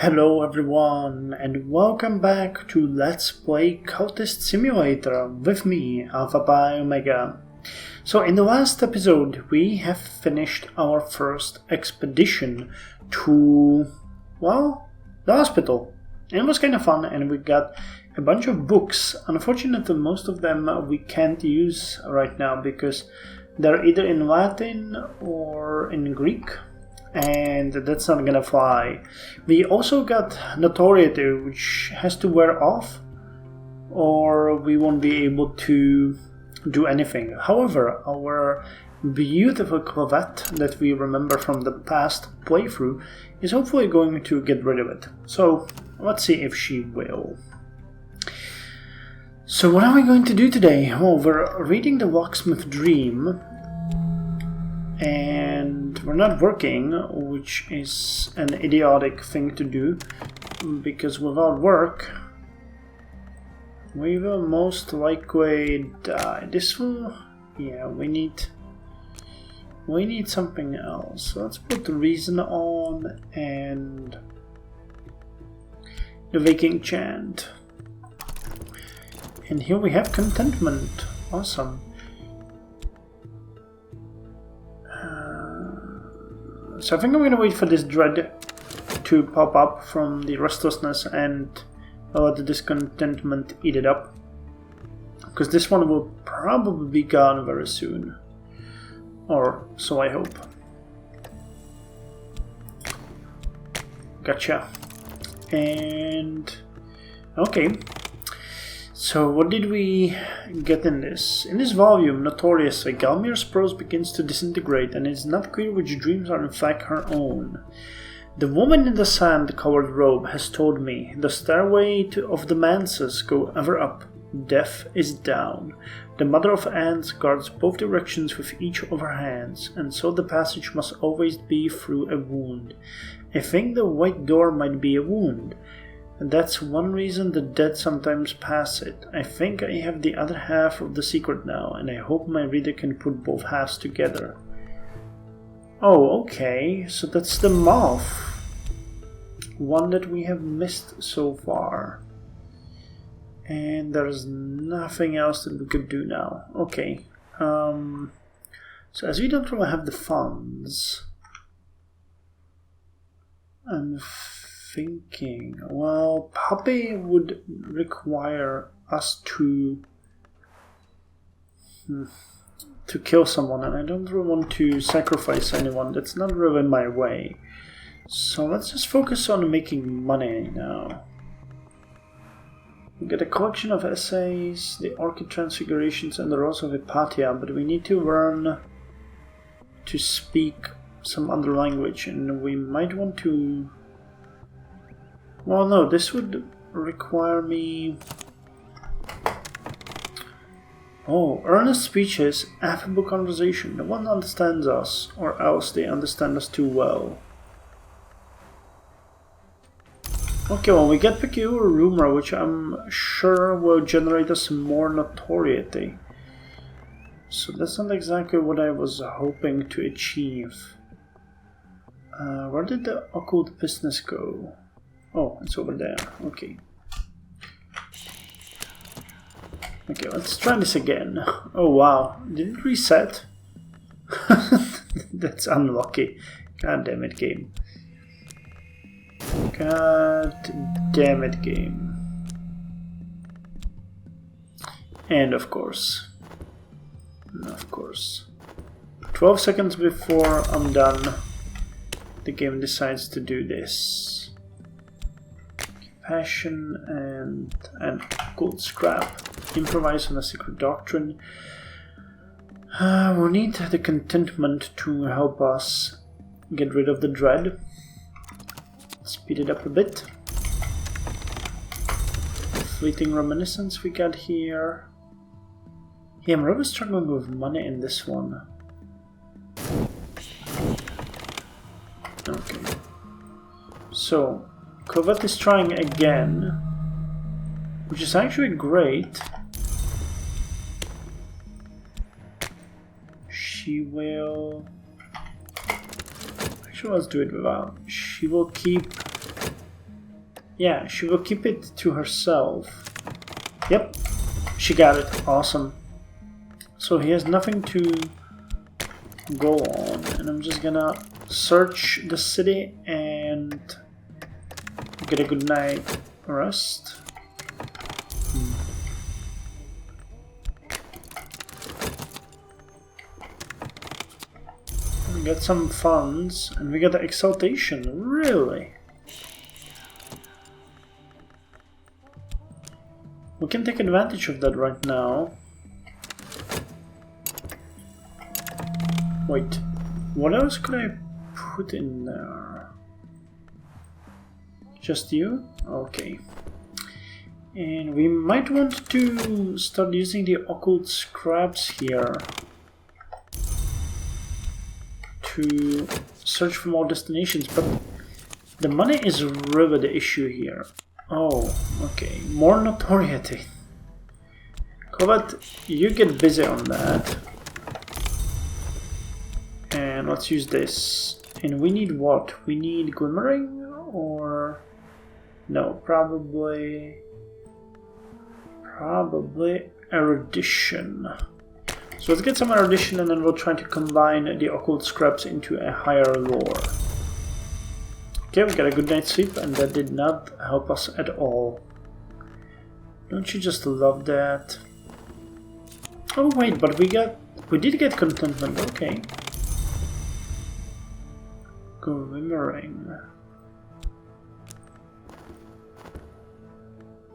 Hello everyone, and welcome back to Let's Play Cultist Simulator with me, Alpha Pi Omega. So in the last episode we have finished our first expedition to, well, the hospital. It was kind of fun and we got a bunch of books. Unfortunately most of them we can't use right now because they're either in Latin or in Greek. And that's not gonna fly. We also got notoriety, which has to wear off or we won't be able to do anything. However, our beautiful Corvette that we remember from the past playthrough is hopefully going to get rid of it. So let's see if she will. So what are we going to do today? Well, we're reading the Locksmith Dream. And we're not working, which is an idiotic thing to do, because without work we will most likely die. This will, yeah, we need something else. So let's put the reason on and the waking chant. And here we have contentment. Awesome. So I think I'm going to wait for this dread to pop up from the restlessness and let the discontentment eat it up. Because this one will probably be gone very soon. Or so I hope. Gotcha. And okay. So what did we get in this? In this volume, notoriously, Galmir's prose begins to disintegrate and it is not clear which dreams are in fact her own. The woman in the sand-covered robe has told me, the stairway of the manses go ever up, death is down. The mother of ants guards both directions with each of her hands, and so the passage must always be through a wound. I think the white door might be a wound. And that's one reason the dead sometimes pass it. I think I have the other half of the secret now, and I hope my reader can put both halves together. Oh, okay, so that's the moth. One that we have missed so far. And there's nothing else that we could do now. Okay. So as we don't really have the funds, I'm thinking, well, Puppy would require us to kill someone, and I don't really want to sacrifice anyone. That's not really my way. So let's just focus on making money now. We get a collection of essays, the Orchid Transfigurations, and the Rose of Hypatia, but we need to learn to speak some other language, and we might want to... Well, no, this would require me... Oh, earnest speeches, affable conversation. No one understands us, or else they understand us too well. Okay, well, we get peculiar rumor, which I'm sure will generate us more notoriety. So that's not exactly what I was hoping to achieve. Where did the occult business go? Oh, it's over there. Okay. Okay, let's try this again. Oh wow, did it reset? That's unlucky. God damn it, game. God damn it, game. And of course. 12 seconds before I'm done, the game decides to do this. Passion and gold scrap. Improvise on a secret doctrine. We'll need the contentment to help us get rid of the dread. Speed it up a bit. Fleeting reminiscence we got here. Yeah, I'm really struggling with money in this one. Okay. So Corvette is trying again, which is actually great. She will... Actually, let's do it without. She will keep Yeah, she will keep it to herself. Yep, she got it. Awesome. So he has nothing to go on, and I'm just gonna search the city and get a good night rest. We got some funds, and we got the exaltation. Really? We can take advantage of that right now. Wait, what else could I put in there? Just you? Okay. And we might want to start using the occult scraps here to search for more destinations, but the money is really the issue here. Oh, okay. More notoriety. Covet, you get busy on that. And let's use this. And we need what? We need glimmering or... No, probably erudition. So let's get some erudition and then we'll try to combine the occult scraps into a higher lore. Okay, we got a good night's sleep and that did not help us at all. Don't you just love that? Oh wait, but we did get contentment, okay. Glimmering.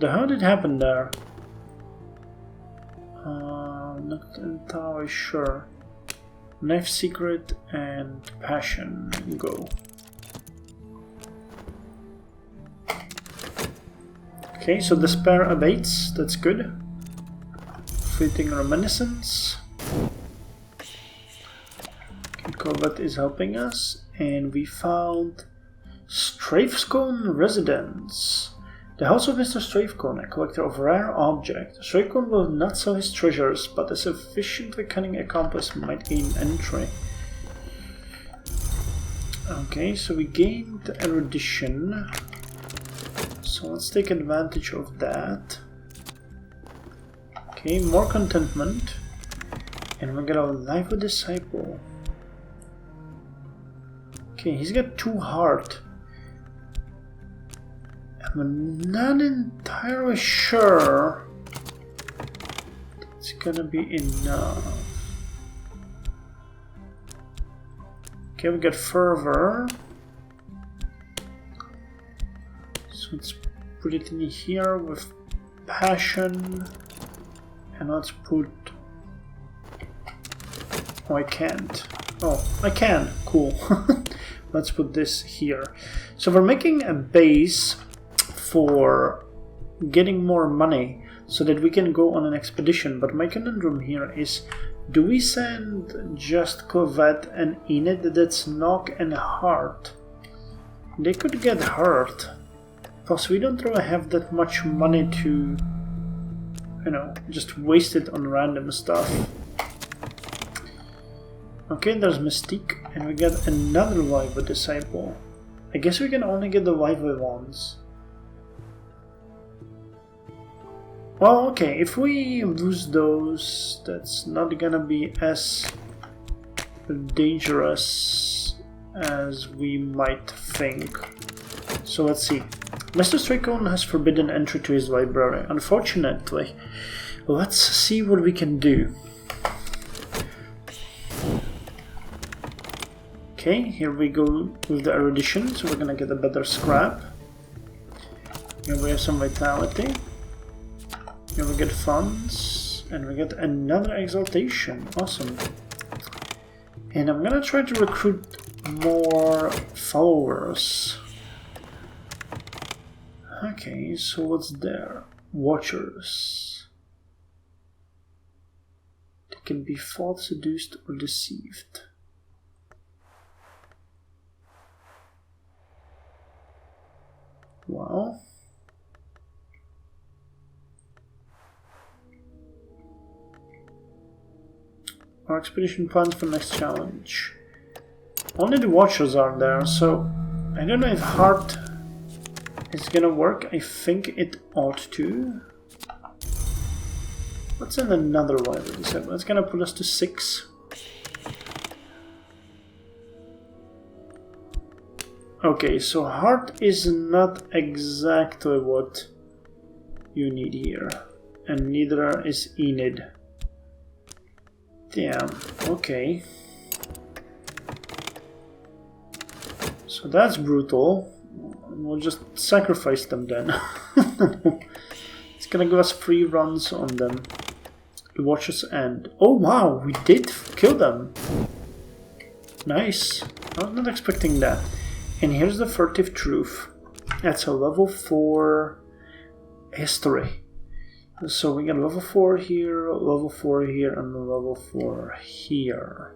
How did it happen there? Not entirely sure. Knife secret and passion. Go. Okay, so despair abates. That's good. Fleeting reminiscence. Okay, Corvette is helping us, and we found Strafescone residence. The house of Mr. Strafecone, a collector of rare objects. Strafecone will not sell his treasures, but a sufficiently cunning accomplice might gain entry. Okay, so we gained erudition. So let's take advantage of that. Okay, more contentment. And we got a lively disciple. Okay, he's got 2 heart. I'm not entirely sure it's gonna be enough. Okay, we got fervor. So let's put it in here with passion. And let's put... Oh, I can't. Oh, I can. Cool. Let's put this here. So we're making a base for getting more money so that we can go on an expedition, but my conundrum here is, do we send just Covette and Enid? That's Knock and Heart. They could get hurt, plus we don't really have that much money to, you know, just waste it on random stuff. Okay, there's Mystique, and we get another lively disciple. I guess we can only get the lively ones. Well, okay, if we lose those, that's not gonna be as dangerous as we might think. So let's see. Mr. Stracone has forbidden entry to his library. Unfortunately, let's see what we can do. Okay, here we go with the erudition, so we're gonna get a better scrap. Here we have some vitality. Here we get funds, and we get another exaltation. Awesome. And I'm gonna try to recruit more followers. Okay, so what's there? Watchers. They can be fought, seduced, or deceived. Wow. Our expedition plans for next challenge. Only the Watchers are there, so I don't know if Heart is gonna work. I think it ought to. Let's send another one with this. That's gonna put us to 6. Okay, so heart is not exactly what you need here. And neither is Enid. Damn, okay. So that's brutal. We'll just sacrifice them then. It's gonna give us 3 runs on them. Watch us end. Oh wow, we did kill them. Nice. I was not expecting that. And here's the furtive truth. That's a level 4 history. So we got level 4 here, level 4 here, and level 4 here.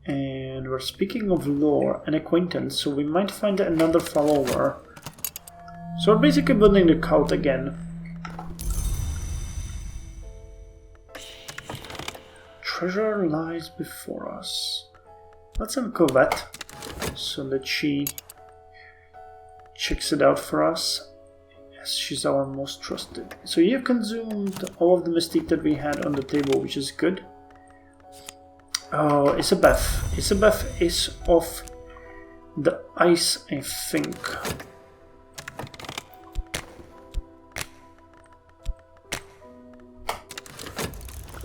And we're speaking of lore and acquaintance, so we might find another follower. So we're basically building the cult again. Treasure lies before us. Let's have Covette so that she checks it out for us. Yes, she's our most trusted. So you have consumed all of the mystique that we had on the table, which is good. Oh, Isabeth. Isabeth is off the ice, I think.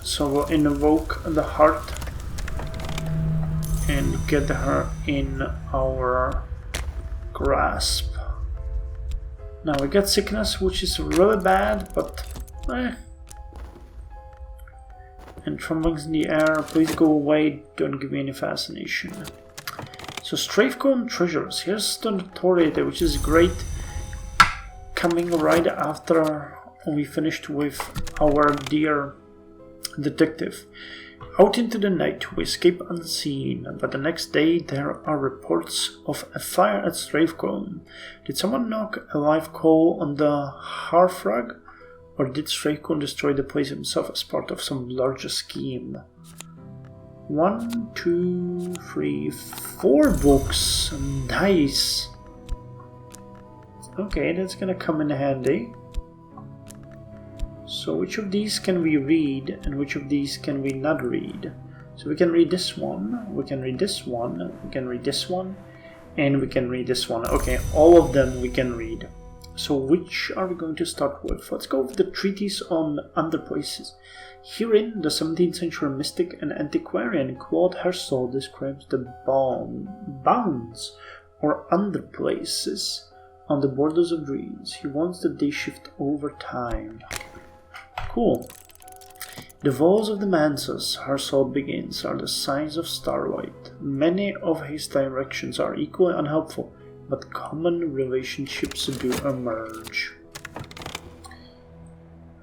So we'll invoke the heart and get her in our grasp. Now we got sickness, which is really bad, but and tremblings in the air, please go away, don't give me any fascination. So Strafecone treasures, here's the Notoriety, which is great, coming right after we finished with our dear detective. Out into the night, we escape unseen, but the next day there are reports of a fire at Strafecone. Did someone knock a live coal on the hearthrug? Or did Strafecone destroy the place himself as part of some larger scheme? 1, 2, 3, 4 books. Nice. Okay, that's gonna come in handy. So which of these can we read and which of these can we not read? So we can read this one, we can read this one, we can read this one, and we can read this one. Okay, all of them we can read. So which are we going to start with? Let's go with the Treatise on Underplaces. Herein, the 17th century mystic and antiquarian Claude Hersol describes the bounds or underplaces on the borders of dreams. He wants that they shift over time. Cool. The walls of the manses, Hersol begins, are the size of starlight. Many of his directions are equally unhelpful, but common relationships do emerge.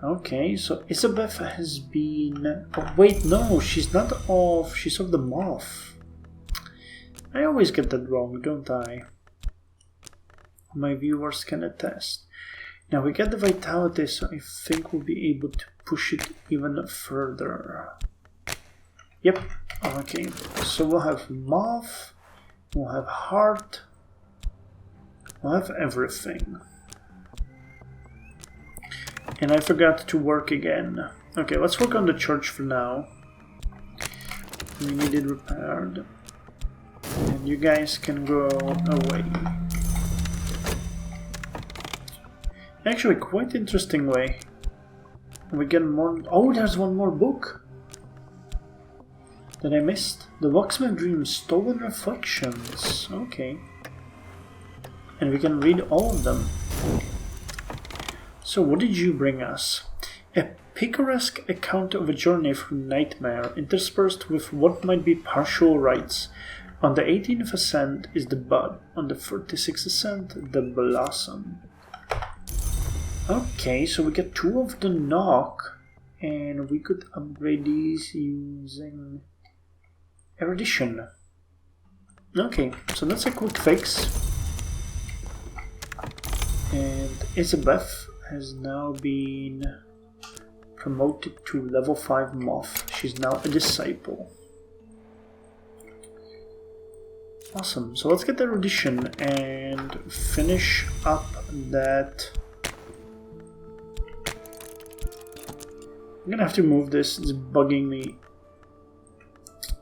Okay, so Isabeth has been... Oh, wait, no, she's not off. She's of the moth. I always get that wrong, don't I? My viewers can attest. Now we get the vitality, so I think we'll be able to push it even further. Yep, okay. So we'll have moth, we'll have heart, we'll have everything. And I forgot to work again. Okay, let's work on the church for now. We need it repaired. And you guys can go away. Actually, quite interesting way. We get more... Oh, there's one more book that I missed. The Locksmith Dreams, Stolen Reflections. Okay. And we can read all of them. So what did you bring us? A picaresque account of a journey through nightmare, interspersed with what might be partial rites. On the 18th ascent is the bud. On the 36th ascent, the blossom. Okay, so we get 2 of the knock, and we could upgrade these using erudition. Okay, so that's a quick fix. And Isabeth has now been promoted to level 5 moth. She's now a disciple. Awesome. So let's get the erudition and finish up that. I'm gonna have to move this, it's bugging me.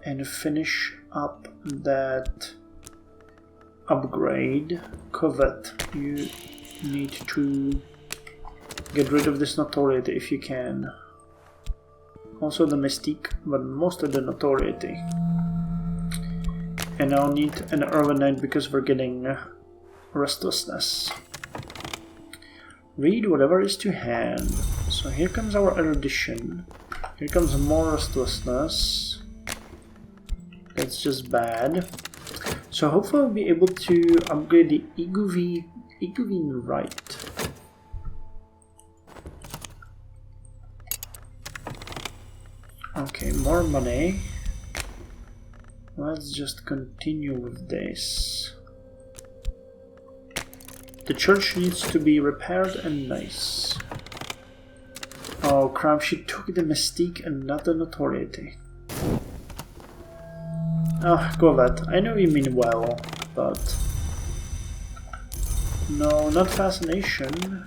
And finish up that upgrade. Covet, you need to get rid of this notoriety if you can. Also the mystique, but most of the notoriety. And I'll need an early night because we're getting restlessness. Read whatever is to hand. So here comes our erudition. Here comes more restlessness. That's just bad. So hopefully I'll be able to upgrade the Iguvine right. Okay, more money. Let's just continue with this. The church needs to be repaired and nice. Oh crap, she took the mystique and not the notoriety. Ah, Govet, I know you mean well, but... No, not fascination.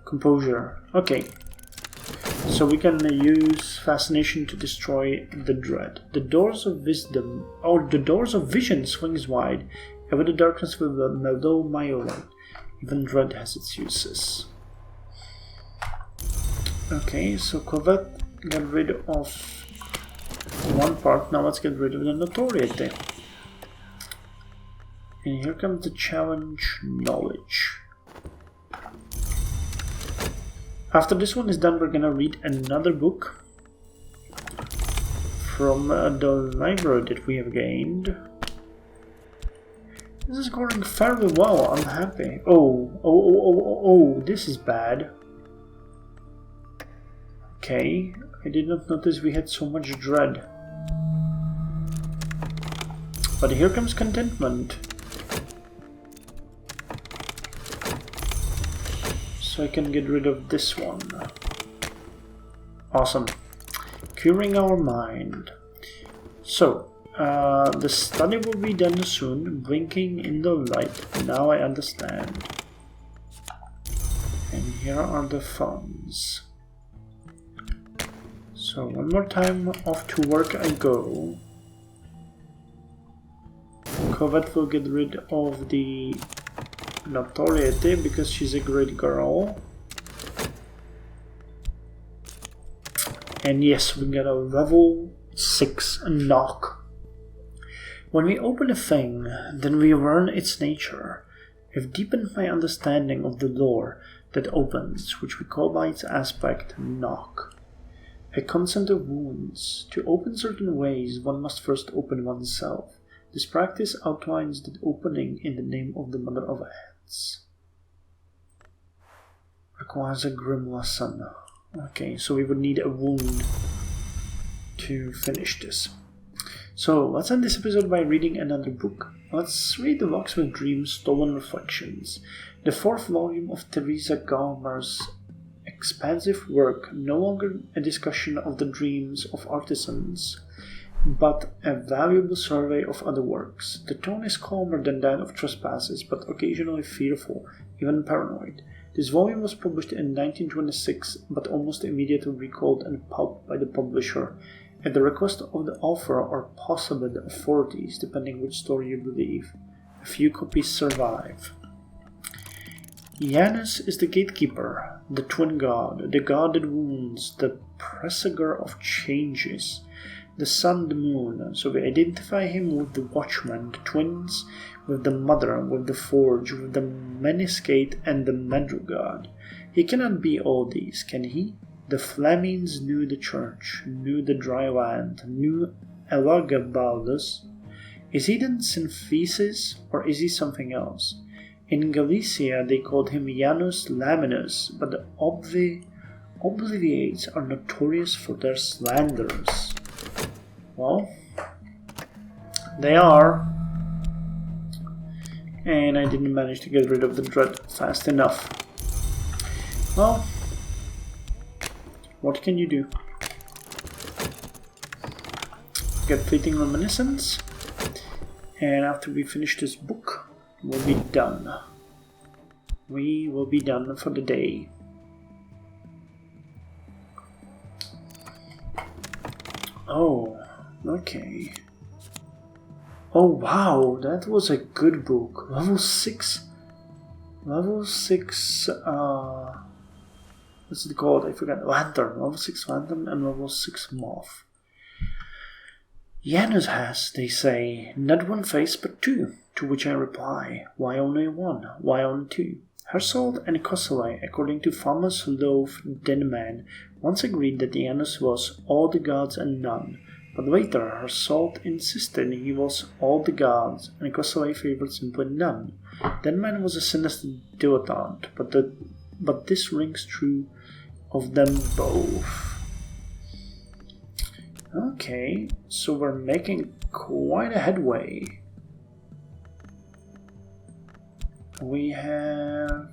Composure. Okay. So we can use fascination to destroy the dread. The doors of wisdom, or the doors of vision swings wide, over the darkness with a mellow myolite. Even dread has its uses. Okay, so Covet got rid of one part, now let's get rid of the notoriety. And here comes the challenge, knowledge. After this one is done, we're gonna read another book from the library that we have gained. This is going fairly well, I'm happy. Oh, this is bad. Okay, I did not notice we had so much dread. But here comes contentment. So I can get rid of this one. Awesome. Curing our mind. So, the study will be done soon. Blinking in the light. Now I understand. And here are the funds. So one more time off to work I go. Covet will get rid of the notoriety because she's a great girl. And yes, we got a level 6 knock. When we open a thing, then we learn its nature. I've deepened my understanding of the lore that opens, which we call by its aspect knock. A concept of wounds. To open certain ways, one must first open oneself. This practice outlines the opening in the name of the Mother of Heads. Requires a grim lesson. Okay, so we would need a wound to finish this. So let's end this episode by reading another book. Let's read The Locksmith Dream's Stolen Reflections, the 4th volume of Teresa Gallmer's expansive work, no longer a discussion of the dreams of artisans, but a valuable survey of other works. The tone is calmer than that of Trespasses, but occasionally fearful, even paranoid. This volume was published in 1926, but almost immediately recalled and pulped by the publisher, at the request of the author or possibly the authorities, depending which story you believe. A few copies survive. Janus is the gatekeeper, the twin god, the god that wounds, the presager of changes, the sun, the moon. So we identify him with the watchman, the twins, with the mother, with the forge, with the meniscate, and the medru god. He cannot be all these, can he? The Flemings knew the church, knew the dry land, knew Elagabalus. Is he then Synthesis, or is he something else? In Galicia they called him Janus Laminus, but the Obliviates are notorious for their slanders. Well, they are. And I didn't manage to get rid of the dread fast enough. Well, what can you do? get Fleeting Reminiscence. And after we finish this book, we'll be done. We will be done for the day. Oh, okay. Oh wow, that was a good book. Level 6. Level 6, what's it called? I forgot. Lantern. Level 6 Lantern and level 6 Moth. Janus has, they say, not one face but two, to which I reply, why only one? Why only two? Herald and Kosselai, according to Thomas Loaf Denman, once agreed that Janus was all the gods and none, but later Herald insisted he was all the gods, and Kosselai favored simply none. Denman was a sinister dilettante, but this rings true of them both. Okay, so we're making quite a headway. We have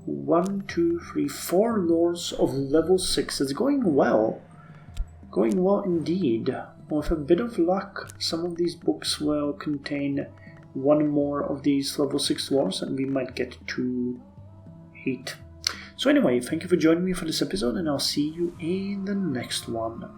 1, 2, 3, 4 lords of level 6. It's going well. Going well indeed. With a bit of luck, some of these books will contain one more of these level 6 lords and we might get to 8. So anyway, thank you for joining me for this episode and I'll see you in the next one.